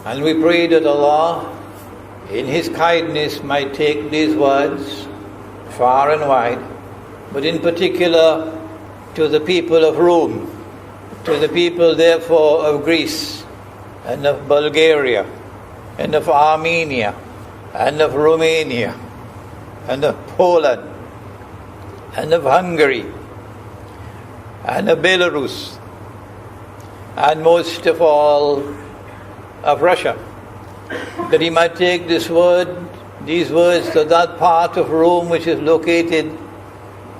And we pray that Allah, in His kindness, might take these words far and wide, but in particular to the people of Rome, to the people therefore of Greece and of Bulgaria and of Armenia and of Romania and of Poland and of Hungary and of Belarus and most of all of Russia, that He might take these words to that part of Rome which is located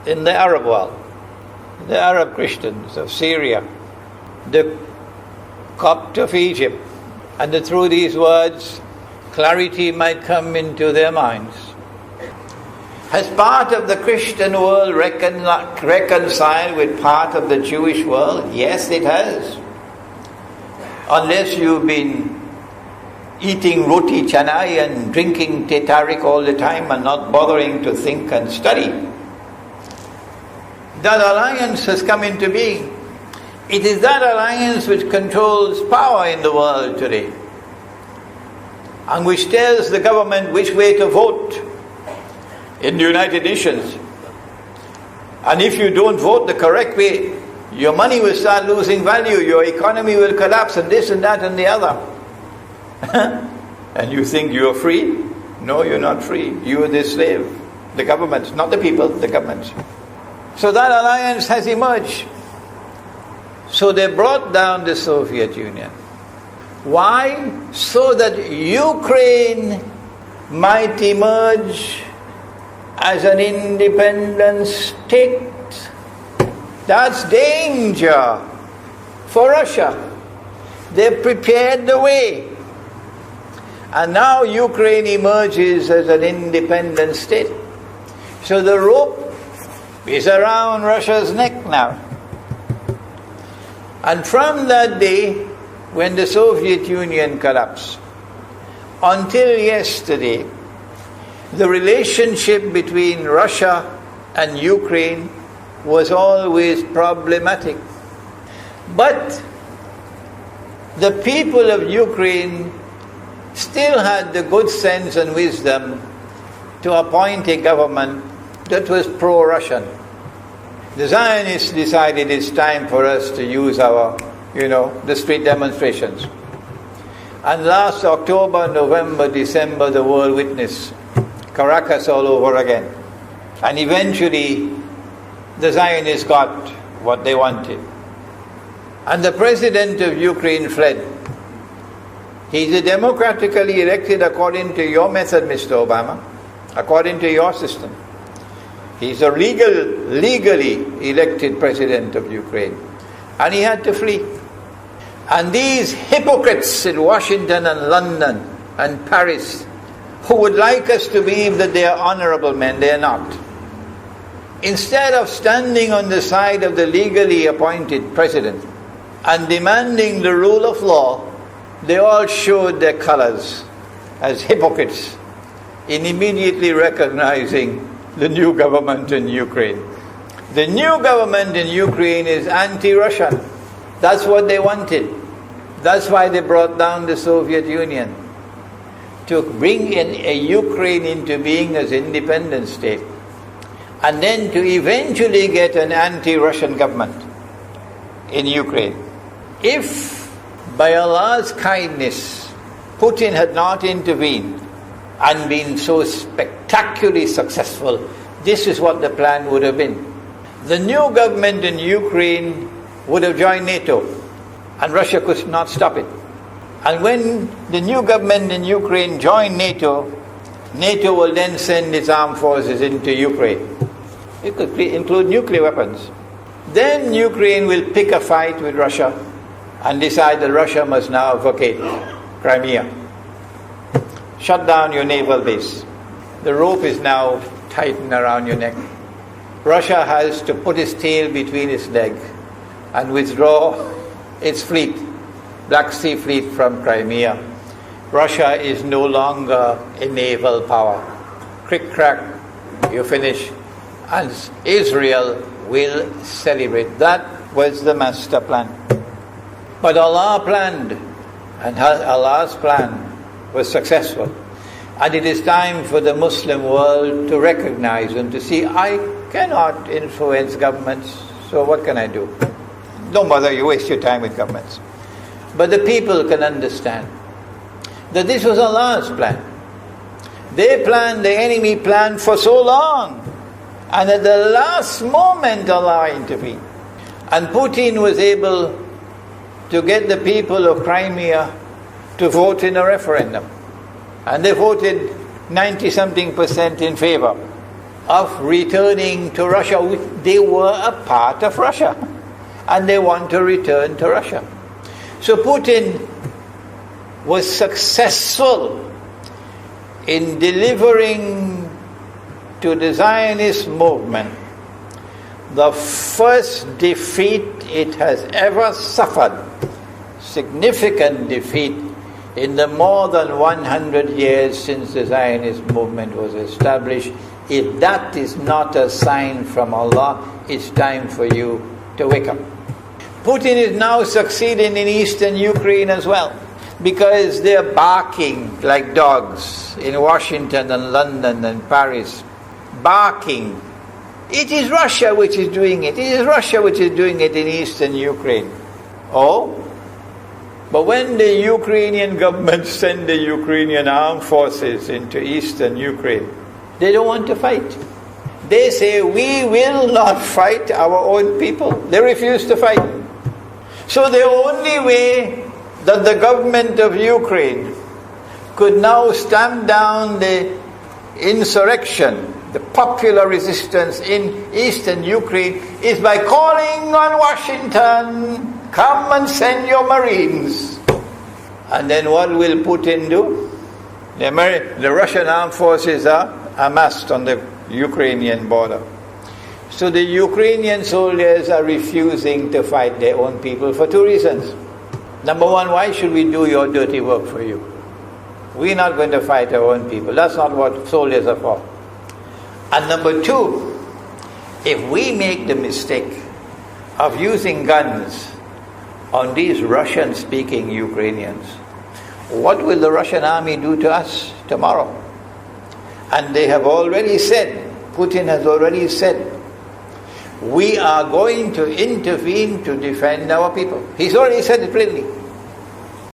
in the Arab world, the Arab Christians of Syria, the Copt of Egypt, and that through these words clarity might come into their minds. Has part of the Christian world reconciled with part of the Jewish world? Yes, it has. Unless you've been eating roti canai and drinking tetarik all the time and not bothering to think and study. That alliance has come into being. It is that alliance which controls power in the world today, and which tells the government which way to vote in the United Nations. And if you don't vote the correct way, your money will start losing value, your economy will collapse, and this and that and the other. And you think you're free? No, you're not free. You're the slave. The government, not the people, the government. So that alliance has emerged. So they brought down the Soviet Union. Why? So that Ukraine might emerge as an independent state. That's danger for Russia. They've prepared the way. And now Ukraine emerges as an independent state. So the rope is around Russia's neck now. And from that day, when the Soviet Union collapsed, until yesterday, the relationship between Russia and Ukraine was always problematic. But the people of Ukraine still had the good sense and wisdom to appoint a government that was pro-Russian. The Zionists decided it's time for us to use our, the street demonstrations. And last October, November, December, the world witnessed Caracas all over again. And eventually, the Zionists got what they wanted. And the president of Ukraine fled. He's a democratically elected according to your method, Mr. Obama, according to your system. He's a legally elected president of Ukraine. And he had to flee. And these hypocrites in Washington and London and Paris, who would like us to believe that they are honorable men, they are not. Instead of standing on the side of the legally appointed president and demanding the rule of law, they all showed their colors as hypocrites in immediately recognizing the new government in Ukraine. The new government in Ukraine is anti-Russian. That's what they wanted. That's why they brought down the Soviet Union, to bring in a Ukraine into being as an independent state, and then to eventually get an anti-Russian government in Ukraine. If by Allah's kindness Putin had not intervened and been so spectacularly successful, this is what the plan would have been. The new government in Ukraine would have joined NATO, and Russia could not stop it. And when the new government in Ukraine joined NATO, NATO will then send its armed forces into Ukraine. It could include nuclear weapons. Then Ukraine will pick a fight with Russia and decide that Russia must now vacate Crimea. Shut down your naval base. The rope is now tightened around your neck. Russia has to put its tail between its legs and withdraw its fleet, Black Sea Fleet, from Crimea. Russia is no longer a naval power. Crick-crack, you finish. And Israel will celebrate. That was the master plan. But Allah planned And Allah's plan was successful. And it is time for the Muslim world to recognize and to see, I cannot influence governments, so what can I do? Don't bother, you waste your time with governments. But the people can understand that this was Allah's plan. They planned, the enemy planned for so long. And at the last moment Allah intervened. And Putin was able to get the people of Crimea to vote in a referendum. And they voted 90-something% in favor of returning to Russia. They were a part of Russia. And they want to return to Russia. So Putin was successful in delivering to the Zionist movement the first defeat it has ever suffered, significant defeat in the more than 100 years since the Zionist movement was established. If that is not a sign from Allah, it's time for you to wake up. Putin is now succeeding in eastern Ukraine as well, because they're barking like dogs in Washington and London and Paris. Barking. It is Russia which is doing it. It is Russia which is doing it in eastern Ukraine. Oh? But when the Ukrainian government send the Ukrainian armed forces into eastern Ukraine, they don't want to fight. They say, we will not fight our own people. They refuse to fight. So the only way that the government of Ukraine could now stamp down the insurrection, the popular resistance in eastern Ukraine, is by calling on Washington, come and send your Marines. And then what will Putin do? The Russian armed forces are amassed on the Ukrainian border. So the Ukrainian soldiers are refusing to fight their own people for two reasons. Number one, why should we do your dirty work for you? We're not going to fight our own people. That's not what soldiers are for. And number two, if we make the mistake of using guns on these Russian-speaking Ukrainians, what will the Russian army do to us tomorrow? And they have already said, Putin has already said, we are going to intervene to defend our people. He's already said it plainly.